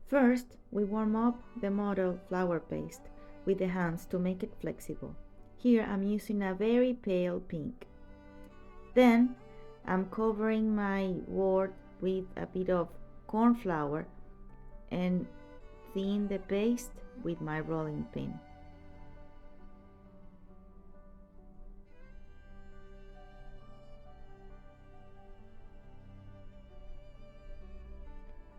First, we warm up the model flower paste with the hands to make it flexible. Here I'm using a very pale pink. Then I'm covering my board with a bit of corn flour and thin the paste with my rolling pin.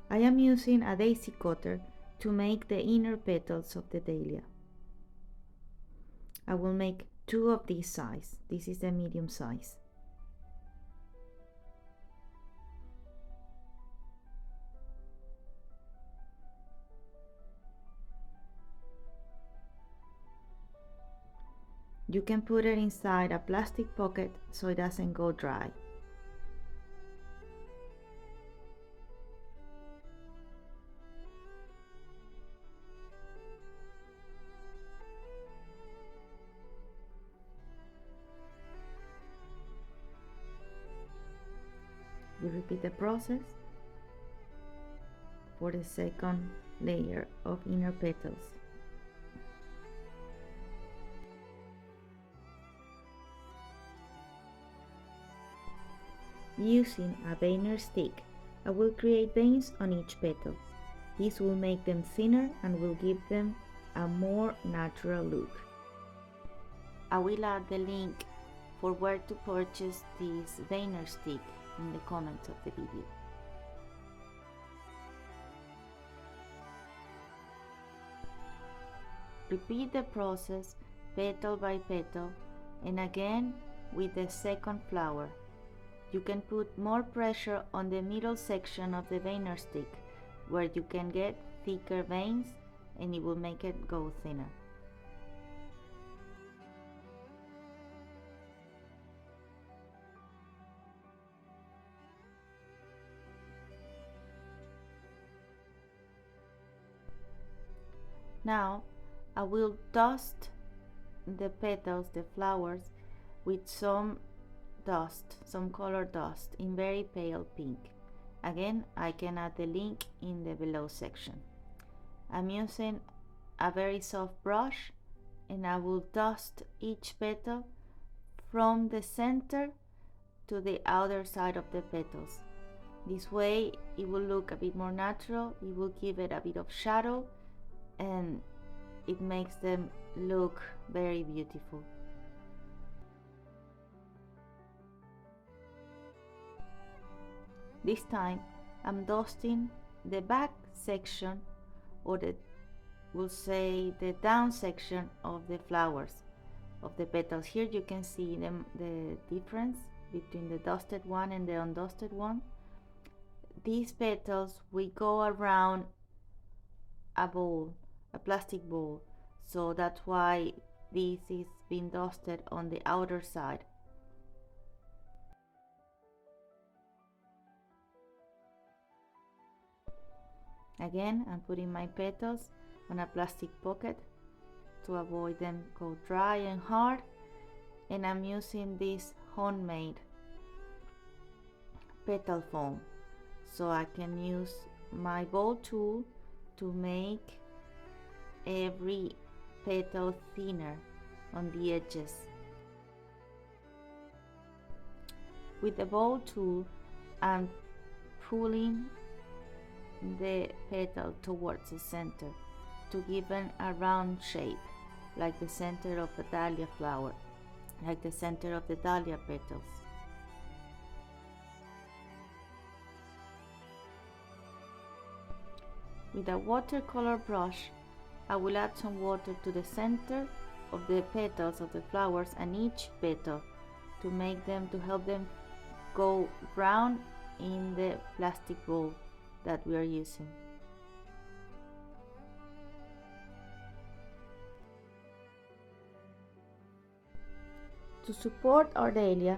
I am using a daisy cutter to make the inner petals of the dahlia. I will make 2 of this size. This is the medium size. You can put it inside a plastic pocket so it doesn't go dry. We repeat the process for the second layer of inner petals. Using a veiner stick, I will create veins on each petal. This will make them thinner and will give them a more natural look. I will add the link for where to purchase this veiner stick in the comments of the video. Repeat the process petal by petal and again with the second flower. You can put more pressure on the middle section of the veiner stick where you can get thicker veins and it will make it go thinner. Now I will dust the petals, the flowers, with some dust, some color dust in very pale pink. Again, I can add the link in the below section. I'm using a very soft brush and I will dust each petal from the center to the outer side of the petals. This way it will look a bit more natural, it will give it a bit of shadow and it makes them look very beautiful. This time I'm dusting the back section, or we'll say the down section of the flowers, of the petals. Here you can see the difference between the dusted one and the undusted one. These petals we go around a bowl, a plastic bowl, so that's why this is being dusted on the outer side. Again, I'm putting my petals on a plastic pocket to avoid them go dry and hard, and I'm using this homemade petal foam, so I can use my bowl tool to make every petal thinner on the edges. With the bowl tool, I'm pulling the petal towards the center to give it a round shape, like the center of a dahlia flower, like the center of the dahlia petals. With a watercolor brush, I will add some water to the center of the petals of the flowers and each petal to help them go round in the plastic bowl that we are using. To support our dahlia,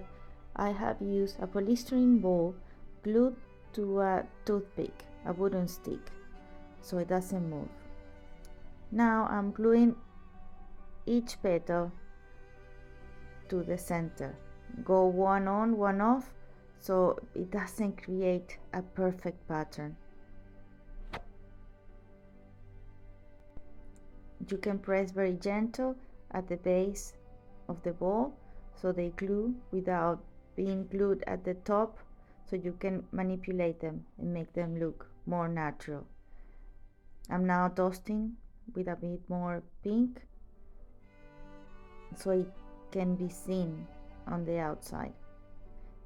I have used a polystyrene ball glued to a toothpick, a wooden stick, so it doesn't move. Now I'm gluing each petal to the center. Go one on, one off, so it doesn't create a perfect pattern. You can press very gentle at the base of the ball so they glue without being glued at the top, so you can manipulate them and make them look more natural. I'm now dusting with a bit more pink so it can be seen on the outside.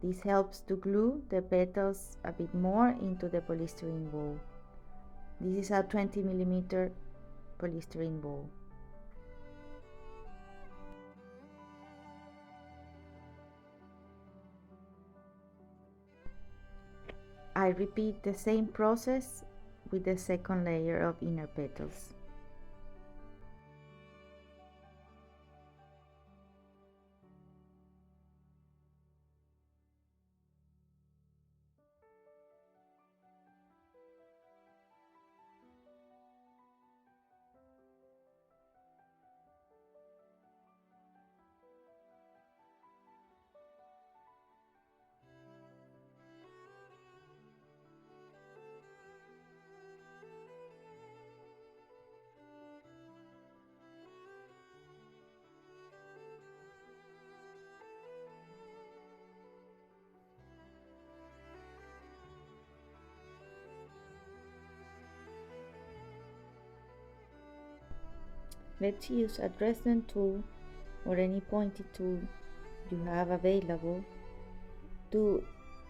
This helps to glue the petals a bit more into the polystyrene ball. This is a 20mm polystyrene ball. I repeat the same process with the second layer of inner petals. Let's use a Dresden tool or any pointy tool you have available to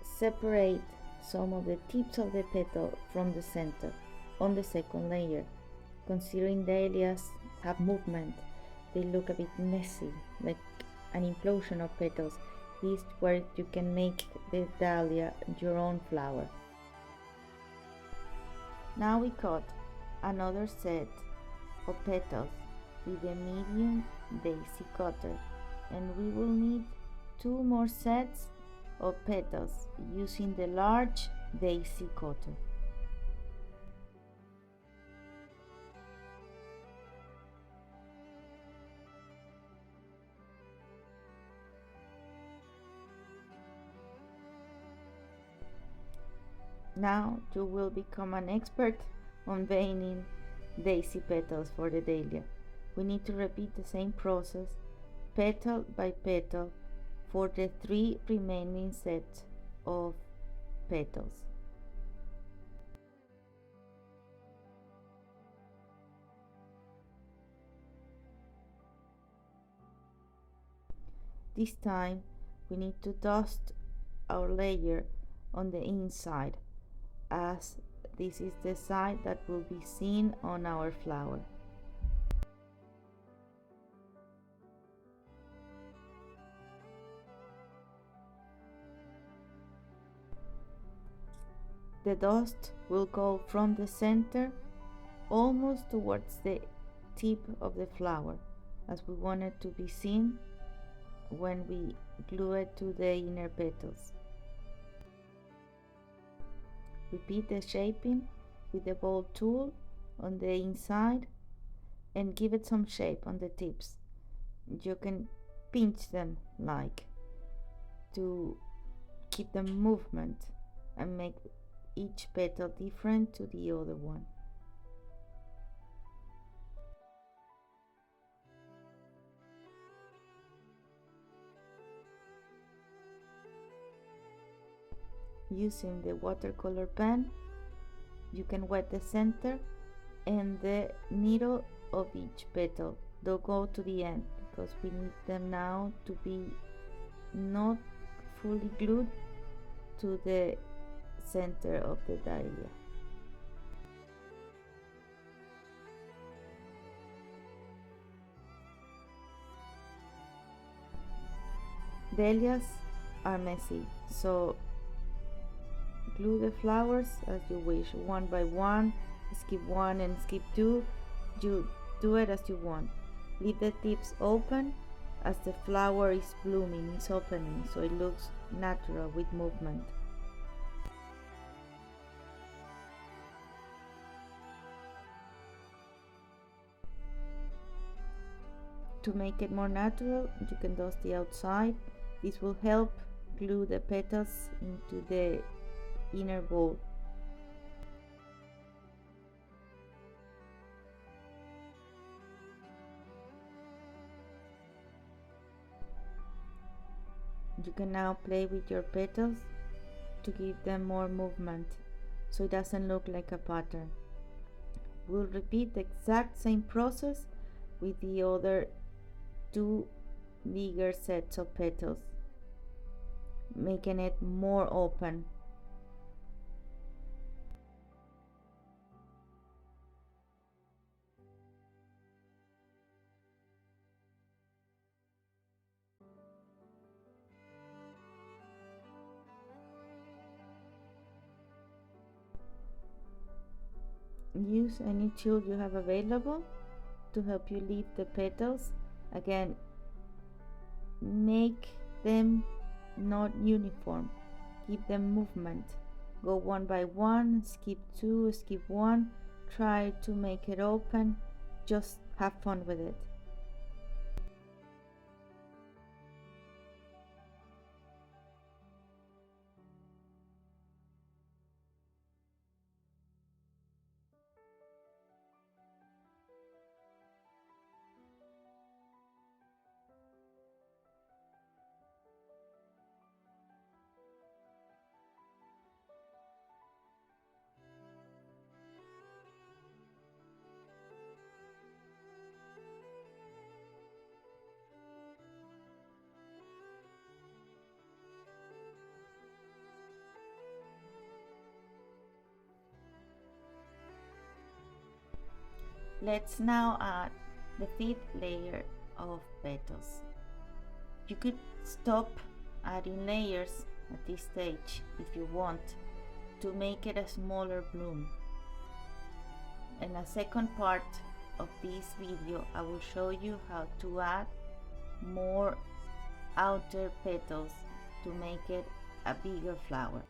separate some of the tips of the petal from the center on the second layer. Considering dahlias have movement, they look a bit messy, like an implosion of petals. This is where you can make the dahlia your own flower. Now we cut another set of petals with a medium daisy cutter, and we will need 2 more sets of petals using the large daisy cutter. Now you will become an expert on veining daisy petals for the dahlia. We need to repeat the same process, petal by petal, for the 3 remaining sets of petals. This time we need to dust our layer on the inside, as this is the side that will be seen on our flower. The dust will go from the center almost towards the tip of the flower, as we want it to be seen when we glue it to the inner petals. Repeat the shaping with the ball tool on the inside and give it some shape on the tips. You can pinch them like to keep the movement and make each petal different to the other one. Using the watercolor pen, you can wet the center and the needle of each petal. Don't go to the end because we need them now to be not fully glued to the center of the dahlia. Dahlias are messy, so glue the flowers as you wish, one by one, skip 1 and skip 2. You do it as you want. Leave the tips open as the flower is blooming, is opening, so it looks natural with movement. To make it more natural, you can dust the outside. This will help glue the petals into the inner ball. You can now play with your petals to give them more movement so it doesn't look like a pattern. We'll repeat the exact same process with the other two bigger sets of petals, making it more open. Use any tool you have available to help you leave the petals. Again, make them not uniform, give them movement. Go one by one, skip two, skip one, try to make it open. Just have fun with it. Let's now add the fifth layer of petals. You could stop adding layers at this stage if you want to make it a smaller bloom. In a second part of this video, I will show you how to add more outer petals to make it a bigger flower.